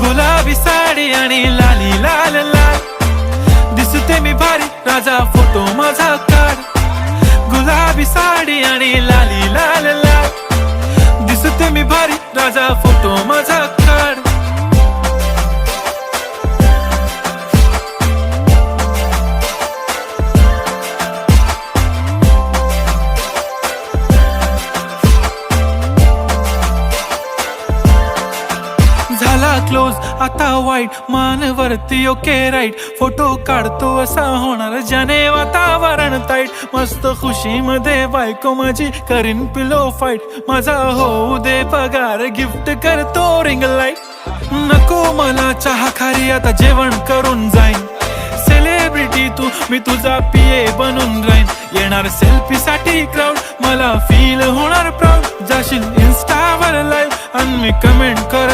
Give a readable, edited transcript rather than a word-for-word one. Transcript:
गुलाबी साडी आणि लाली लाल लाल, दिसते मी भारी राजा फोटो माझा काढ. गुलाबी साडी आणि लाली लाल लाल, दिसते मी भारी राजा फोटो माझा काढ. झाला क्लोज आता वाईट, मानवरती ओके राईट, फोटो काढतो असा होणार ज्याने वातावरण ताईट. मस्त खुशी मध्ये बायको माझी करीन पिलो फाईट, माझा होऊ दे पगार गिफ्ट करतो रिंग लाईट. नको मला चहा खारी आता जेवण करून जाईन, सेलिब्रिटी तू मी तुझा पिये बनून राहीन. येणार सेल्फी साठी क्राऊड, मला फील होणार प्राऊड, जाशील इन्स्टावर लाईव्ह आणि मी कमेंट कर